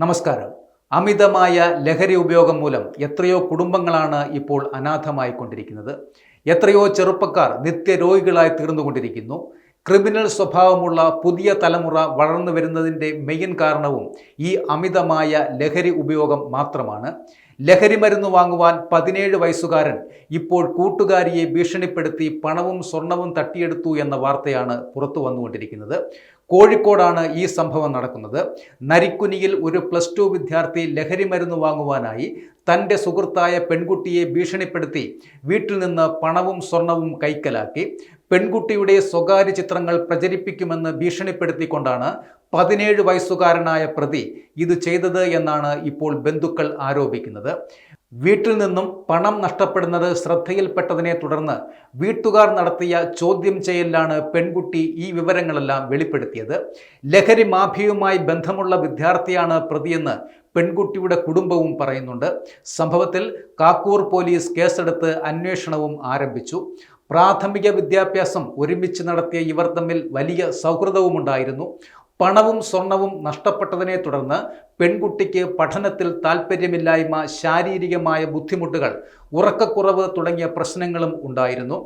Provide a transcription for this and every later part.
നമസ്കാരം. അമിതമായ ലഹരി ഉപയോഗം മൂലം എത്രയോ കുടുംബങ്ങളാണ് ഇപ്പോൾ അനാഥമായിക്കൊണ്ടിരിക്കുന്നത്. എത്രയോ ചെറുപ്പക്കാർ നിത്യരോഗികളായി തീർന്നുകൊണ്ടിരിക്കുന്നു. ക്രിമിനൽ സ്വഭാവമുള്ള പുതിയ തലമുറ വളർന്നു വരുന്നതിൻ്റെ മെയിൻ കാരണവും ഈ അമിതമായ ലഹരി ഉപയോഗം മാത്രമാണ്. ലഹരി മരുന്ന് വാങ്ങുവാൻ 17 വയസ്സുകാരൻ ഇപ്പോൾ കൂട്ടുകാരിയെ ഭീഷണിപ്പെടുത്തി പണവും സ്വർണവും തട്ടിയെടുത്തു എന്ന വാർത്തയാണ് പുറത്തു വന്നുകൊണ്ടിരിക്കുന്നത്. കോഴിക്കോടാണ് ഈ സംഭവം നടക്കുന്നത്. നരിക്കുനിയിൽ ഒരു +2 വിദ്യാർത്ഥി ലഹരി മരുന്ന് വാങ്ങുവാനായി തൻ്റെ സുഹൃത്തായ പെൺകുട്ടിയെ ഭീഷണിപ്പെടുത്തി വീട്ടിൽ നിന്ന് പണവും സ്വർണവും കൈക്കലാക്കി. പെൺകുട്ടിയുടെ സ്വകാര്യ ചിത്രങ്ങൾ പ്രചരിപ്പിക്കുമെന്ന് ഭീഷണിപ്പെടുത്തിക്കൊണ്ടാണ് 17 വയസ്സുകാരനായ പ്രതി ഇത് ചെയ്തത് എന്നാണ് ഇപ്പോൾ ബന്ധുക്കൾ ആരോപിക്കുന്നത്. വീട്ടിൽ നിന്നും പണം നഷ്ടപ്പെടുന്നത് ശ്രദ്ധയിൽപ്പെട്ടതിനെ തുടർന്ന് വീട്ടുകാർ നടത്തിയ ചോദ്യം ചെയ്യലിലാണ് പെൺകുട്ടി ഈ വിവരങ്ങളെല്ലാം വെളിപ്പെടുത്തിയത്. ലഹരി മാഫിയയുമായി ബന്ധമുള്ള വിദ്യാർത്ഥിയാണ് പ്രതിയെന്ന് പെൺകുട്ടിയുടെ കുടുംബവും പറയുന്നുണ്ട്. സംഭവത്തിൽ കാക്കൂർ പോലീസ് കേസെടുത്ത് അന്വേഷണവും ആരംഭിച്ചു. പ്രാഥമിക വിദ്യാഭ്യാസം ഒരുമിച്ച് നടത്തിയ ഇവർ തമ്മിൽ വലിയ സൗഹൃദവുമുണ്ടായിരുന്നു. പണവും സ്വർണവും നഷ്ടപ്പെട്ടതിനെ തുടർന്ന് പെൺകുട്ടിക്ക് പഠനത്തിൽ താല്പര്യമില്ലായ്മ, ശാരീരികമായ ബുദ്ധിമുട്ടുകൾ, ഉറക്കക്കുറവ് തുടങ്ങിയ പ്രശ്നങ്ങളും ഉണ്ടായിരുന്നു.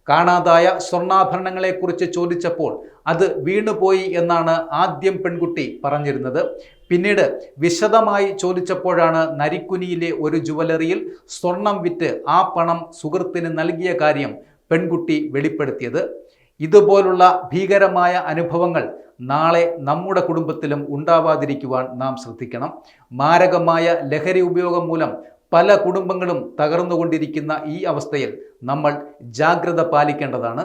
കാണാതായ സ്വർണ്ണാഭരണങ്ങളെക്കുറിച്ച് ചോദിച്ചപ്പോൾ അത് വീണുപോയി എന്നാണ് ആദ്യം പെൺകുട്ടി പറഞ്ഞിരുന്നത്. പിന്നീട് വിശദമായി ചോദിച്ചപ്പോഴാണ് നരിക്കുനിയിലെ ഒരു ജുവലറിയിൽ സ്വർണം വിറ്റ് ആ പണം സുഹൃത്തിന് നൽകിയ കാര്യം പെൺകുട്ടി വെളിപ്പെടുത്തിയത്. ഇതുപോലുള്ള ഭീകരമായ അനുഭവങ്ങൾ നാളെ നമ്മുടെ കുടുംബത്തിലും ഉണ്ടാവാതിരിക്കുവാൻ നാം ശ്രദ്ധിക്കണം. മാരകമായ ലഹരി ഉപയോഗം മൂലം പല കുടുംബങ്ങളും തകർന്നുകൊണ്ടിരിക്കുന്ന ഈ അവസ്ഥയിൽ നമ്മൾ ജാഗ്രത പാലിക്കേണ്ടതാണ്.